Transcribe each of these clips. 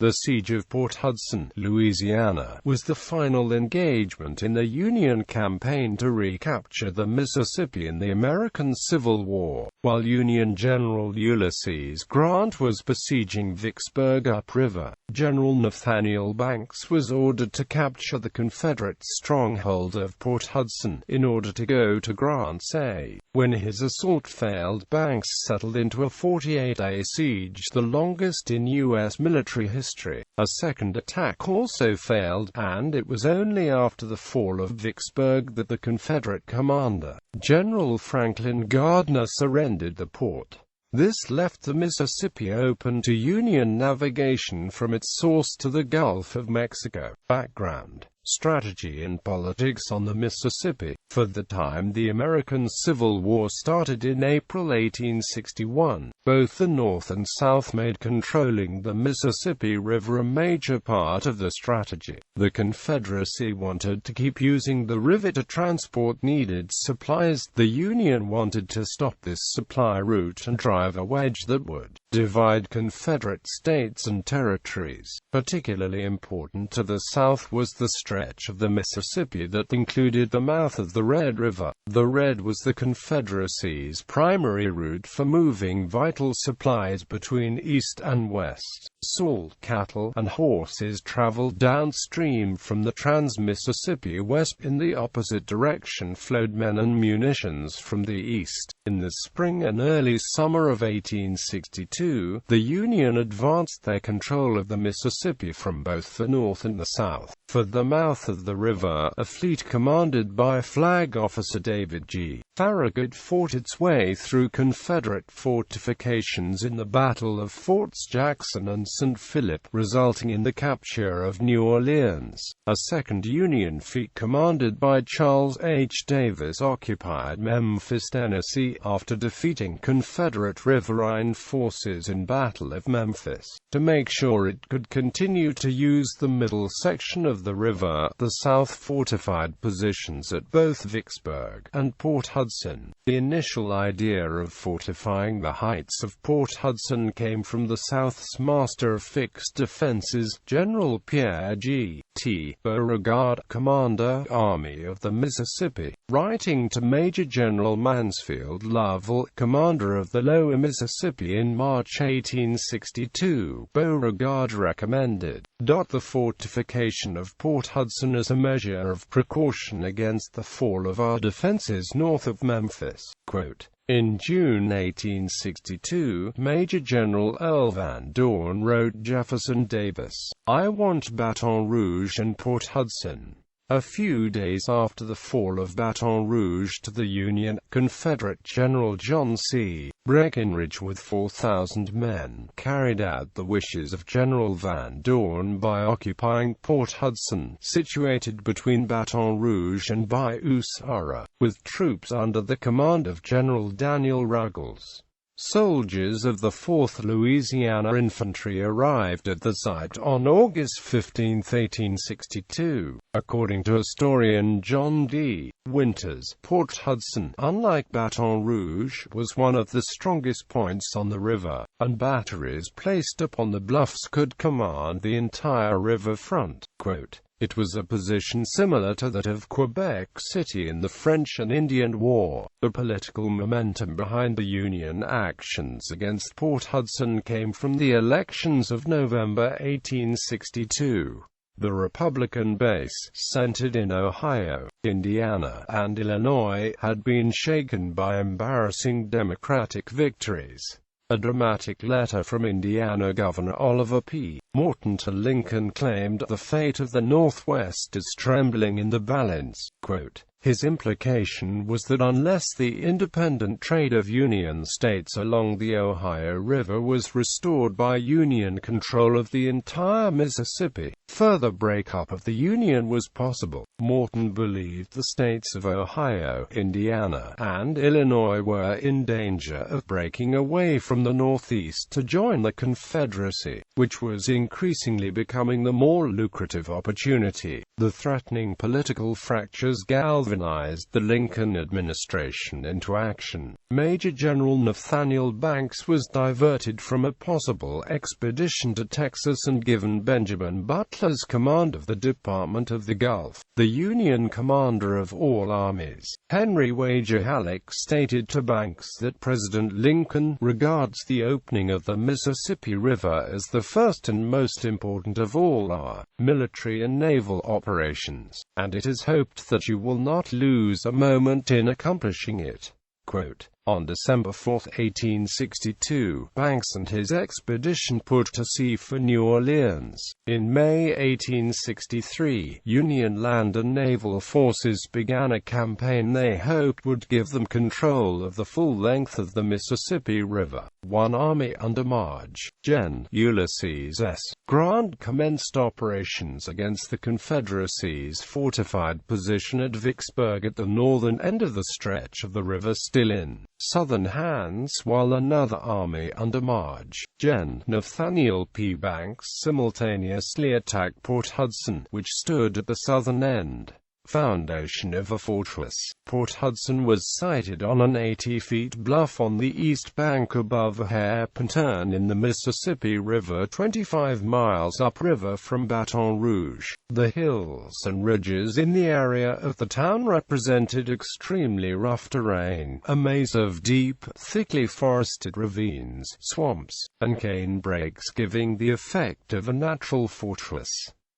The Siege of Port Hudson, Louisiana, was the final engagement in the Union campaign to recapture the Mississippi in the American Civil War, while Union General Ulysses Grant was besieging Vicksburg upriver. General Nathaniel Banks was ordered to capture the Confederate stronghold of Port Hudson, in order to go to Grant's aid. When his assault failed, Banks settled into a 48-day siege, the longest in U.S. military history. A second attack also failed, and it was only after the fall of Vicksburg that the Confederate commander, General Franklin Gardner, surrendered the port. This left the Mississippi open to Union navigation from its source to the Gulf of Mexico. Background: strategy and politics on the Mississippi. For the time the American Civil War started in April 1861, both the North and South made controlling the Mississippi River a major part of the strategy. The Confederacy wanted to keep using the river to transport needed supplies. The Union wanted to stop this supply route and drive a wedge that would divide Confederate states and territories. Particularly important to the South was the stretch of the Mississippi that included the mouth of the Red River. The Red was the Confederacy's primary route for moving vital supplies between east and west. Salt, cattle, and horses traveled downstream from the Trans-Mississippi west. In the opposite direction flowed men and munitions from the east. In the spring and early summer of 1862, the Union advanced their control of the Mississippi from both the north and the south. For the mouth of the river, a fleet commanded by Flag Officer David G. Farragut fought its way through Confederate fortifications in the Battle of Forts Jackson and St. Philip, resulting in the capture of New Orleans. A second Union fleet commanded by Charles H. Davis occupied Memphis, Tennessee, after defeating Confederate riverine forces in Battle of Memphis. To make sure it could continue to use the middle section of the river, the South fortified positions at both Vicksburg and Port Hudson. The initial idea of fortifying the heights of Port Hudson came from the South's master of fixed defenses, General Pierre G. T. Beauregard, Commander, Army of the Mississippi. Writing to Major General Mansfield Lovell, Commander of the Lower Mississippi in March 1862, Beauregard recommended the fortification of Port Hudson as a measure of precaution against the fall of our defenses north of Memphis. Quote, in June 1862, Major General Earl Van Dorn wrote Jefferson Davis, "I want Baton Rouge and Port Hudson." A few days after the fall of Baton Rouge to the Union, Confederate General John C. Breckinridge with 4,000 men carried out the wishes of General Van Dorn by occupying Port Hudson, situated between Baton Rouge and Bayou Sara, with troops under the command of General Daniel Ruggles. Soldiers of the 4th Louisiana Infantry arrived at the site on August 15, 1862. According to historian John D. Winters, Port Hudson, unlike Baton Rouge, was one of the strongest points on the river, and batteries placed upon the bluffs could command the entire river front. Quote, it was a position similar to that of Quebec City in the French and Indian War. The political momentum behind the Union actions against Port Hudson came from the elections of November 1862. The Republican base, centered in Ohio, Indiana, and Illinois, had been shaken by embarrassing Democratic victories. A dramatic letter from Indiana Governor Oliver P. Morton to Lincoln claimed the fate of the Northwest is trembling in the balance. Quote, his implication was that unless the independent trade of Union states along the Ohio River was restored by Union control of the entire Mississippi, Further breakup of the Union was possible. Morton believed the states of Ohio, Indiana, and Illinois were in danger of breaking away from the Northeast to join the Confederacy, which was increasingly becoming the more lucrative opportunity. The threatening political fractures galvanized the Lincoln administration into action. Major General Nathaniel Banks was diverted from a possible expedition to Texas and given Benjamin Butler's command of the Department of the Gulf. The Union commander of all armies, Henry Wager Halleck, stated to Banks that President Lincoln regards the opening of the Mississippi River as the first and most important of all our military and naval operations, and it is hoped that you will not lose a moment in accomplishing it. Quote, on December 4, 1862, Banks and his expedition put to sea for New Orleans. In May 1863, Union land and naval forces began a campaign they hoped would give them control of the full length of the Mississippi River. One army under Marge, Gen. Ulysses S. Grant commenced operations against the Confederacy's fortified position at Vicksburg at the northern end of the stretch of the river still in Southern hands, while another army under Marge, Gen. Nathaniel P. Banks, simultaneously attacked Port Hudson, which stood at the southern end. Foundation of a fortress. Port Hudson was sited on an 80-foot bluff on the east bank above a hairpin turn in the Mississippi River 25 miles upriver from Baton Rouge. The hills and ridges in the area of the town represented extremely rough terrain, a maze of deep, thickly forested ravines, swamps, and cane breaks, giving the effect of a natural fortress.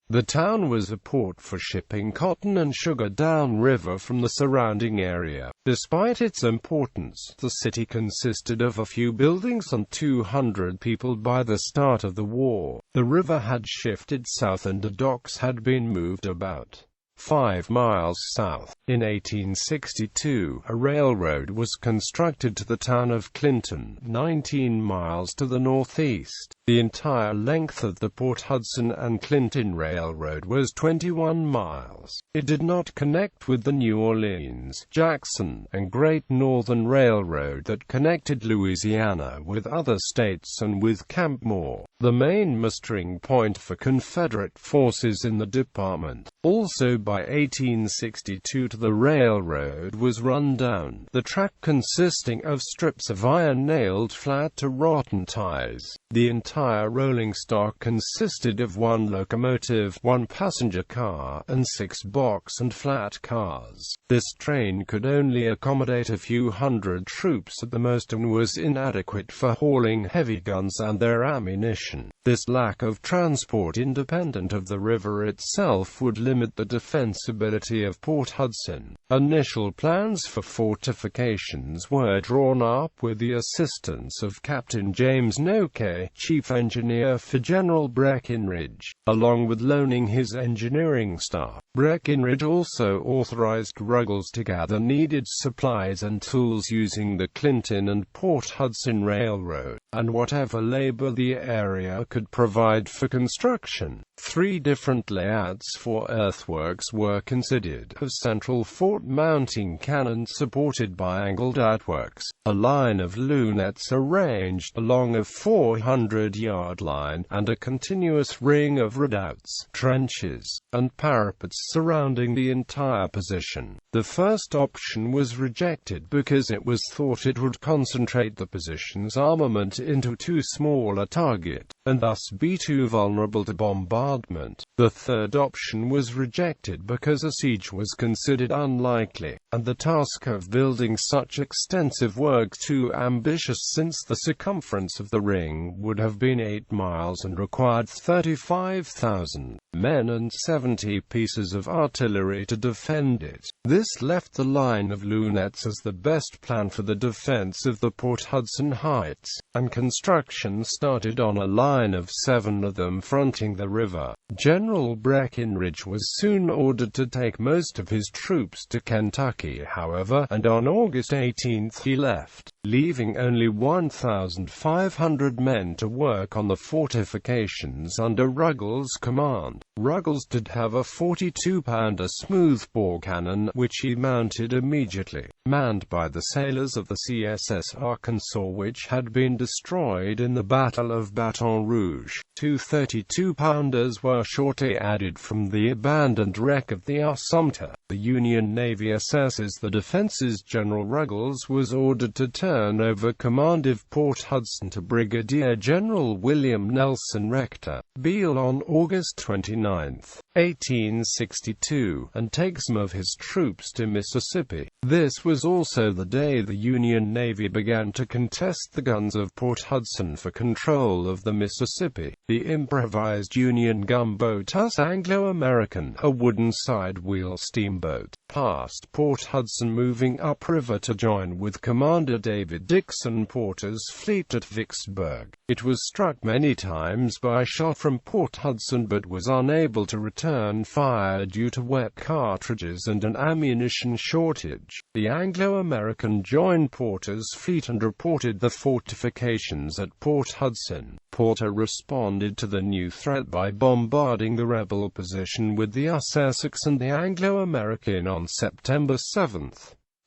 The town was a port for shipping cotton and sugar downriver from the surrounding area. Despite its importance, the city consisted of a few buildings and 200 people by the start of the war. The river had shifted south and the docks had been moved about 5 miles south. In 1862, a railroad was constructed to the town of Clinton, 19 miles to the northeast. The entire length of the Port Hudson and Clinton Railroad was 21 miles. It did not connect with the New Orleans, Jackson, and Great Northern Railroad that connected Louisiana with other states and with Camp Moore, the main mustering point for Confederate forces in the department. Also by 1862 the railroad was run down, the track consisting of strips of iron nailed flat to rotten ties. The entire rolling stock consisted of one locomotive, one passenger car, and 6 box and flat cars. This train could only accommodate a few hundred troops at the most and was inadequate for hauling heavy guns and their ammunition. This lack of transport independent of the river itself would limit the defensibility of Port Hudson. Initial plans for fortifications were drawn up with the assistance of Captain James Noke, chief engineer for General Breckinridge, along with loaning his engineering staff. Breckinridge also authorized Ruggles to gather needed supplies and tools using the Clinton and Port Hudson Railroad, and whatever labor the area could provide for construction. 3 different layouts for earthworks were considered: a central fort mounting cannon supported by angled outworks, a line of lunettes arranged along a 400-yard line, and a continuous ring of redoubts, trenches, and parapets surrounding the entire position. The first option was rejected because it was thought it would concentrate the position's armament into too small a target, and thus be too vulnerable to bombardment. The third option was rejected because a siege was considered unlikely, and the task of building such extensive work too ambitious, since the circumference of the ring would have been 8 miles and required 35,000 men and 70 pieces of artillery to defend it. This left the line of lunettes as the best plan for the defense of the Port Hudson Heights, and construction started on a line of 7 of them fronting the river. General Breckinridge was soon ordered to take most of his troops to Kentucky, however, and on August 18 he left. leaving only 1,500 men to work on the fortifications under Ruggles' command. Ruggles did have a 42-pounder smoothbore cannon, which he mounted immediately, manned by the sailors of the CSS Arkansas, which had been destroyed in the Battle of Baton Rouge. Two 32-pounders were shortly added from the abandoned wreck of the Assumpta. The Union Navy assesses the defenses. General Ruggles was ordered to turn over command of Port Hudson to Brigadier General William Nelson Rector Beale on August 29, 1862, and take some of his troops to Mississippi. This was also the day the Union Navy began to contest the guns of Port Hudson for control of the Mississippi. The improvised Union gunboat Anglo-American, a wooden side-wheel steamboat, passed Port Hudson, moving upriver to join with Commander David Dixon Porter's fleet at Vicksburg. It was struck many times by shot from Port Hudson but was unable to return fire due to wet cartridges and an ammunition shortage. The Anglo-American joined Porter's fleet and reported the fortifications at Port Hudson. Porter responded to the new threat by bombarding the rebel position with the Essex and the Anglo-American on September 7.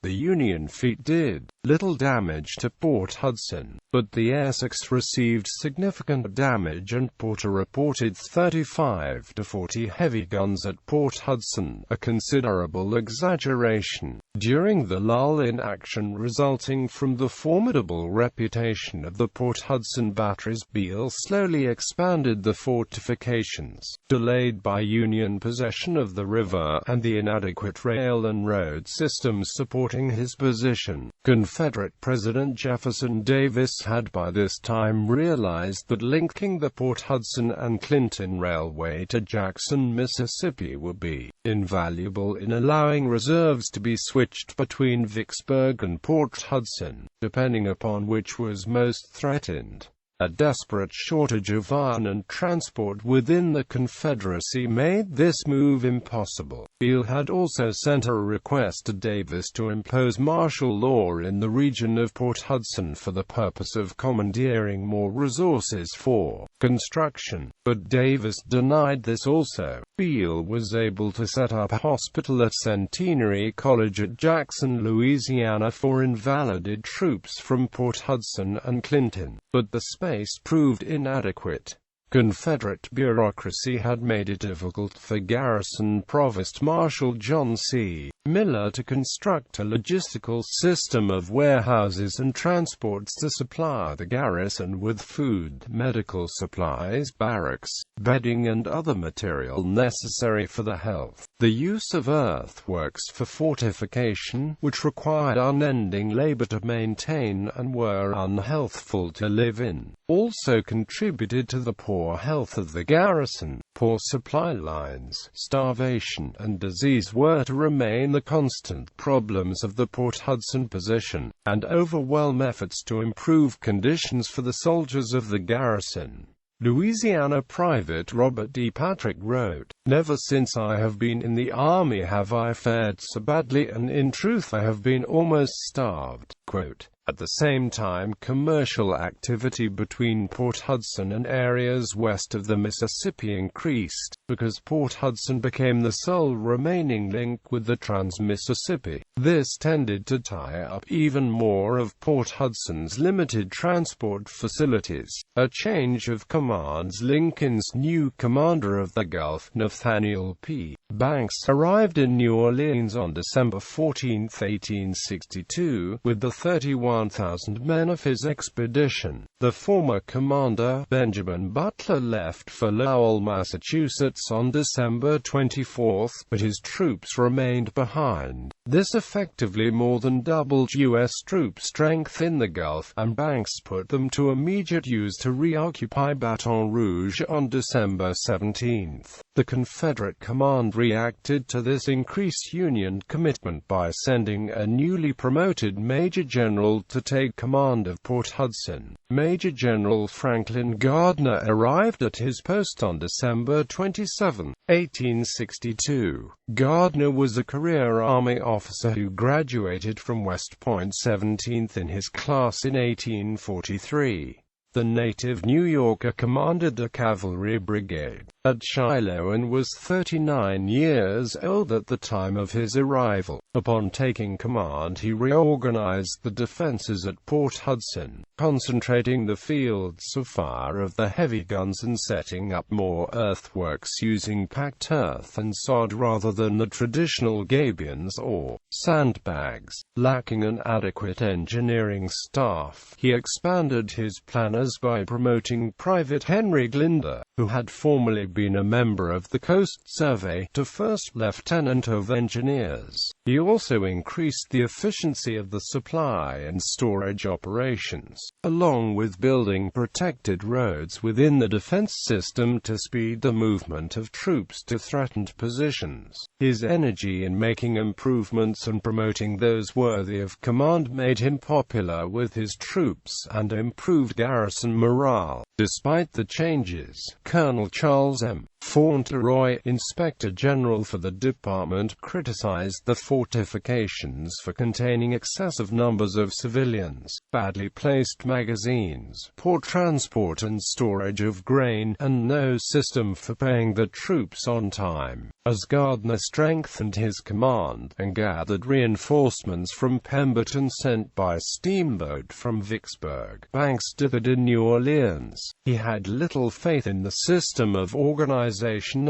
The Union fleet did little damage to Port Hudson, but the Essex received significant damage, and Porter reported 35 to 40 heavy guns at Port Hudson, a considerable exaggeration. During the lull in action resulting from the formidable reputation of the Port Hudson batteries, Beale slowly expanded the fortifications, delayed by Union possession of the river and the inadequate rail and road systems supporting his position. Confederate President Jefferson Davis had by this time realized that linking the Port Hudson and Clinton Railway to Jackson, Mississippi would be invaluable in allowing reserves to be switched between Vicksburg and Port Hudson, depending upon which was most threatened. A desperate shortage of iron and transport within the Confederacy made this move impossible. Beale had also sent a request to Davis to impose martial law in the region of Port Hudson for the purpose of commandeering more resources for construction, but Davis denied this also. Beale was able to set up a hospital at Centenary College at Jackson, Louisiana for invalided troops from Port Hudson and Clinton, but the space proved inadequate. Confederate bureaucracy had made it difficult for Garrison Provost Marshal John C. Miller to construct a logistical system of warehouses and transports to supply the garrison with food, medical supplies, barracks, bedding and other material necessary for the health. The use of earthworks for fortification, which required unending labor to maintain and were unhealthful to live in, also contributed to the poor health of the garrison. Poor supply lines, starvation, and disease were to remain the constant problems of the Port Hudson position, and overwhelm efforts to improve conditions for the soldiers of the garrison. Louisiana Private Robert D. Patrick wrote, "Never since I have been in the Army have I fared so badly, and in truth I have been almost starved." Quote, At the same time, commercial activity between Port Hudson and areas west of the Mississippi increased, because Port Hudson became the sole remaining link with the Trans-Mississippi. This tended to tie up even more of Port Hudson's limited transport facilities. A change of commands. Lincoln's new commander of the Gulf, Nathaniel Banks, arrived in New Orleans on December 14, 1862, with the 31,000 men of his expedition. The former commander, Benjamin Butler, left for Lowell, Massachusetts on December 24, but his troops remained behind. This effectively more than doubled U.S. troop strength in the Gulf, and Banks put them to immediate use to reoccupy Baton Rouge on December 17. The Confederate command reacted to this increased Union commitment by sending a newly promoted Major General scheduled to take command of Port Hudson. Major General Franklin Gardner arrived at his post on December 27, 1862. Gardner was a career Army officer who graduated from West Point 17th in his class in 1843. The native New Yorker commanded a cavalry brigade at Shiloh and was 39 years old at the time of his arrival. Upon taking command, he reorganized the defenses at Port Hudson, concentrating the fields of fire of the heavy guns and setting up more earthworks using packed earth and sod rather than the traditional gabions or sandbags. Lacking an adequate engineering staff, he expanded his planners by promoting Private Henry Glinder, who had formerly been a member of the Coast Survey, to first lieutenant of engineers. He also increased the efficiency of the supply and storage operations, along with building protected roads within the defense system to speed the movement of troops to threatened positions. His energy in making improvements and promoting those worthy of command made him popular with his troops and improved garrison morale. Despite the changes, Colonel Charles M. Fauntleroy, Inspector General for the department, criticized the fortifications for containing excessive numbers of civilians, badly placed magazines, poor transport and storage of grain, and no system for paying the troops on time. As Gardner strengthened his command and gathered reinforcements from Pemberton sent by steamboat from Vicksburg, Banks dithered in New Orleans. He had little faith in the system of organization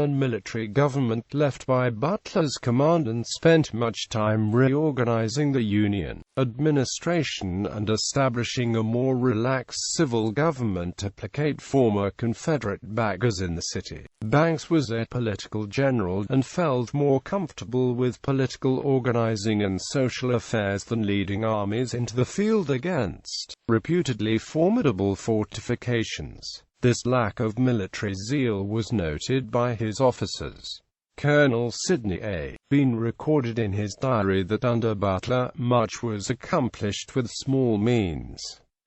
and military government left by Butler's command and spent much time reorganizing the Union administration and establishing a more relaxed civil government to placate former Confederate backers in the city. Banks was a political general and felt more comfortable with political organizing and social affairs than leading armies into the field against reputedly formidable fortifications. This lack of military zeal was noted by his officers. Colonel Sidney A. Bean recorded in his diary that under Butler, much was accomplished with small means.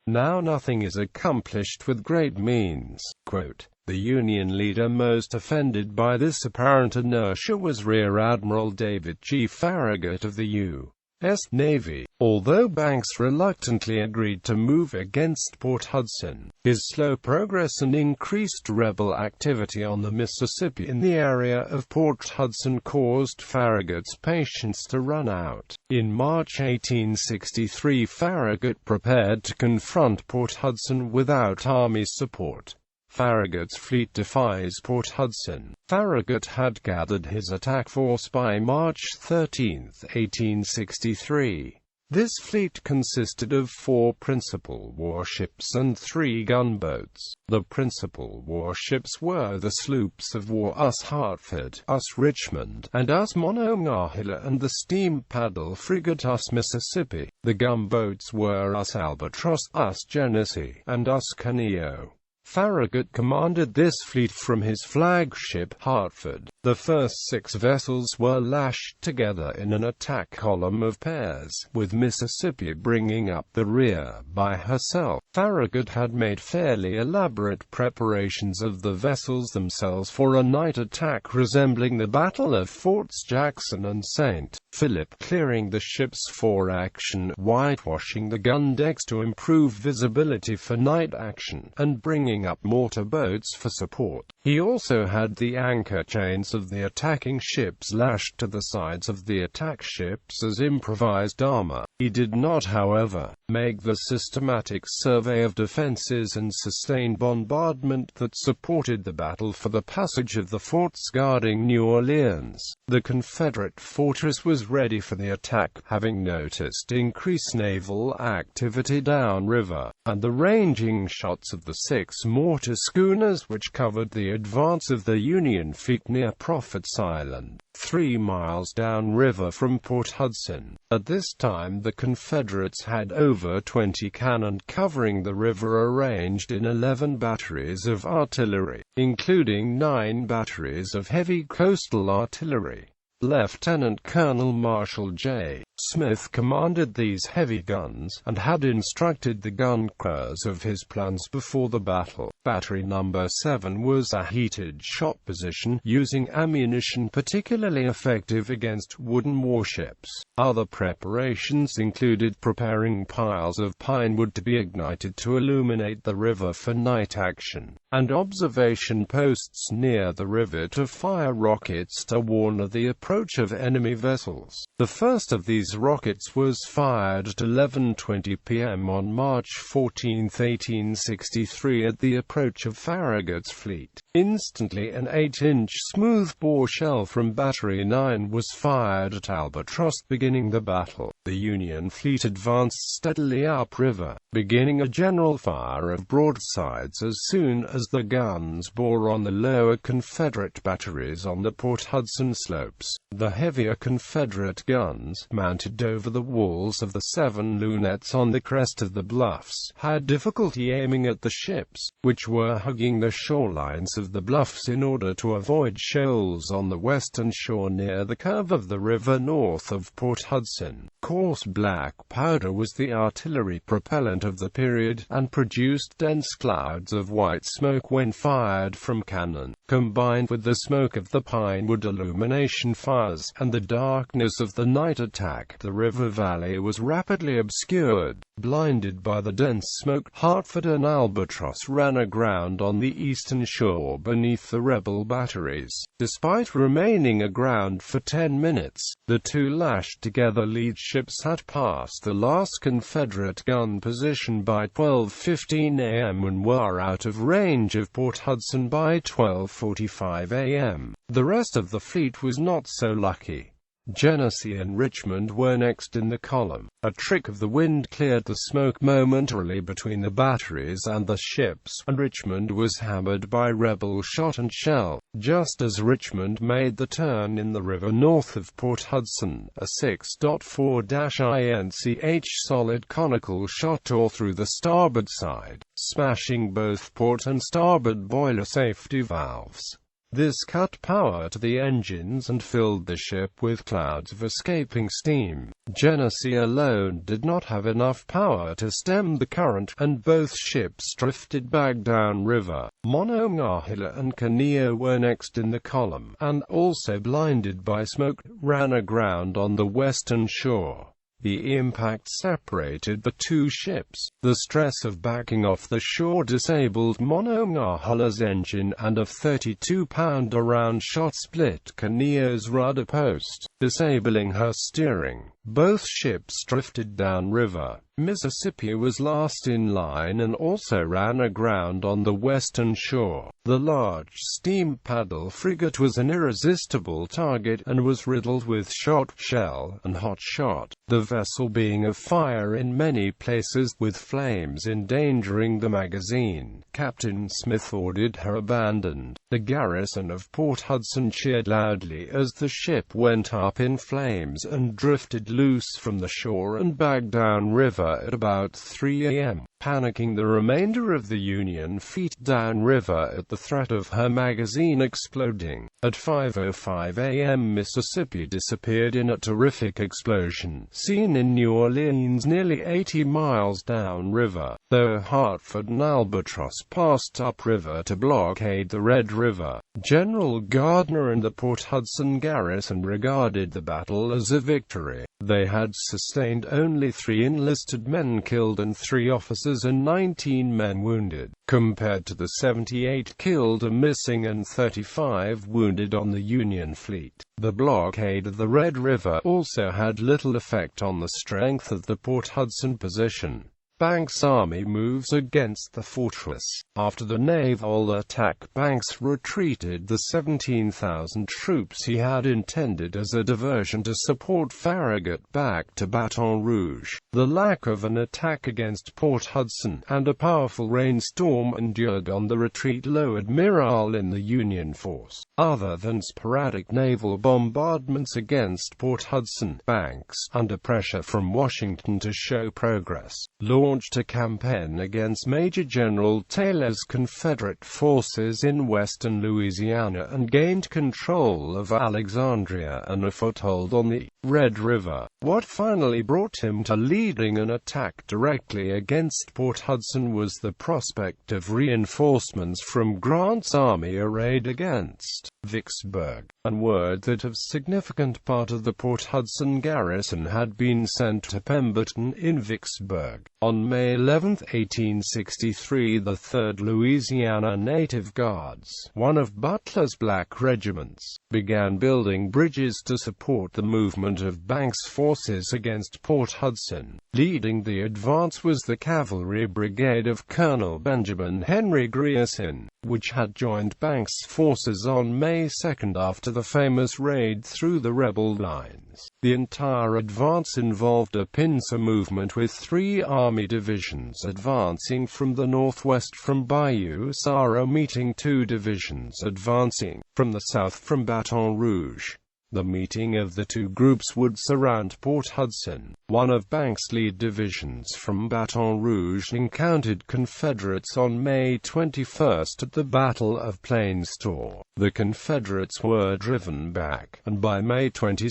Now nothing is accomplished with great means. Quote, the Union leader most offended by this apparent inertia was Rear Admiral David G. Farragut of the U.S. Navy. Although Banks reluctantly agreed to move against Port Hudson, his slow progress and increased rebel activity on the Mississippi in the area of Port Hudson caused Farragut's patience to run out. In March 1863, Farragut prepared to confront Port Hudson without Army support. Farragut's fleet defies Port Hudson. Farragut had gathered his attack force by March 13, 1863. This fleet consisted of 4 principal warships and 3 gunboats. The principal warships were the sloops of war US Hartford, US Richmond, and US Monongahela, and the steam paddle frigate US Mississippi. The gunboats were US Albatross, US Genesee, and US Caneo. Farragut commanded this fleet from his flagship, Hartford. The first 6 vessels were lashed together in an attack column of pairs, with Mississippi bringing up the rear by herself. Farragut had made fairly elaborate preparations of the vessels themselves for a night attack resembling the Battle of Forts Jackson and St. Philip, clearing the ships for action, whitewashing the gun decks to improve visibility for night action, and bringing up mortar boats for support. He also had the anchor chains of the attacking ships lashed to the sides of the attack ships as improvised armor. He did not, however, make the systematic survey of defenses and sustained bombardment that supported the battle for the passage of the forts guarding New Orleans. The Confederate fortress was ready for the attack, having noticed increased naval activity downriver, and the ranging shots of the 6 mortar schooners which covered the advance of the Union fleet near Prophet's Island, 3 miles downriver from Port Hudson. At this time the Confederates had over 20 cannon covering the river arranged in 11 batteries of artillery, including 9 batteries of heavy coastal artillery. Lieutenant Colonel Marshall J. Smith commanded these heavy guns, and had instructed the gun crews of his plans before the battle. Battery No. 7 was a heated shot position, using ammunition particularly effective against wooden warships. Other preparations included preparing piles of pine wood to be ignited to illuminate the river for night action, and observation posts near the river to fire rockets to warn of the approach of enemy vessels. The first of these rockets was fired at 11:20 p.m. on March 14, 1863 at the approach of Farragut's fleet. Instantly an 8-inch smoothbore shell from Battery 9 was fired at Albatross, beginning the battle. The Union fleet advanced steadily upriver, beginning a general fire of broadsides as soon as the guns bore on the lower Confederate batteries on the Port Hudson slopes. The heavier Confederate guns, mounted over the walls of the 7 lunettes on the crest of the bluffs, had difficulty aiming at the ships, which were hugging the shorelines of the bluffs in order to avoid shoals on the western shore near the curve of the river north of Port Hudson. Coarse black powder was the artillery propellant of the period, and produced dense clouds of white smoke when fired from cannon. Combined with the smoke of the pine wood illumination fires, and the darkness of the night attack, the river valley was rapidly obscured. Blinded by the dense smoke, Hartford and Albatross ran aground on the eastern shore beneath the rebel batteries. Despite remaining aground for 10 minutes, the two lashed together lead ships had passed the last Confederate gun position by 12:15 a.m. and were out of range of Port Hudson by 12:45 a.m. The rest of the fleet was not so lucky. Genesee and Richmond were next in the column. A trick of the wind cleared the smoke momentarily between the batteries and the ships, and Richmond was hammered by rebel shot and shell. Just as Richmond made the turn in the river north of Port Hudson, a 6.4-inch solid conical shot tore through the starboard side, smashing both port and starboard boiler safety valves. This cut power to the engines and filled the ship with clouds of escaping steam. Genesee alone did not have enough power to stem the current, and both ships drifted back downriver. Monongahela and Kineo were next in the column, and, also blinded by smoke, ran aground on the western shore. The impact separated the two ships. The stress of backing off the shore disabled Monongahela's engine, and a 32-pounder round shot split Kineo's rudder post, disabling her steering. Both ships drifted downriver. Mississippi was last in line and also ran aground on the western shore. The large steam paddle frigate was an irresistible target, and was riddled with shot, shell, and hot shot, the vessel being afire in many places, with flames endangering the magazine. Captain Smith ordered her abandoned. The garrison of Port Hudson cheered loudly as the ship went up in flames and drifted loose from the shore and back downriver at about 3 a.m., panicking the remainder of the Union fleet downriver at the threat of her magazine exploding. At 5:05 a.m. Mississippi disappeared in a terrific explosion, seen in New Orleans nearly 80 miles downriver, though Hartford and Albatross passed upriver to blockade the Red River. General Gardner and the Port Hudson garrison regarded the battle as a victory. They had sustained only 3 enlisted men killed and 3 officers and 19 men wounded, compared to the 78 killed and missing and 35 wounded on the Union fleet. The blockade of the Red River also had little effect on the strength of the Port Hudson position. Banks' army moves against the fortress. After the naval attack, Banks retreated the 17,000 troops he had intended as a diversion to support Farragut back to Baton Rouge. The lack of an attack against Port Hudson, and a powerful rainstorm endured on the retreat lowered morale in the Union force. Other than sporadic naval bombardments against Port Hudson, Banks, under pressure from Washington to show progress, launched launched a campaign against Major General Taylor's Confederate forces in western Louisiana and gained control of Alexandria and a foothold on the Red River. What finally brought him to leading an attack directly against Port Hudson was the prospect of reinforcements from Grant's army arrayed against Vicksburg, and word that a significant part of the Port Hudson garrison had been sent to Pemberton in Vicksburg. On May 11, 1863, the 3rd Louisiana Native Guards, one of Butler's black regiments, began building bridges to support the movement of Banks' forces against Port Hudson. Leading the advance was the cavalry brigade of Colonel Benjamin Henry Grierson, which had joined Banks' forces on May 2 after the famous raid through the rebel lines. The entire advance involved a pincer movement with 3 army divisions advancing from the northwest from Bayou Saro meeting 2 divisions advancing from the south from Baton Rouge. The meeting of the 2 groups would surround Port Hudson. One of Banks' lead divisions from Baton Rouge encountered Confederates on May 21 at the Battle of Plains Store. The Confederates were driven back, and by May 22,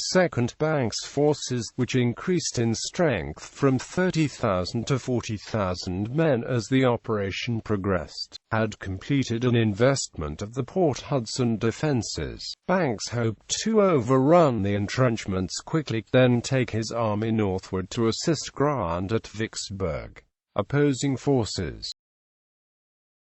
Banks' forces, which increased in strength from 30,000 to 40,000 men as the operation progressed, had completed an investment of the Port Hudson defenses. Banks hoped to overrun the entrenchments quickly, then take his army northward to assist Grant at Vicksburg. Opposing forces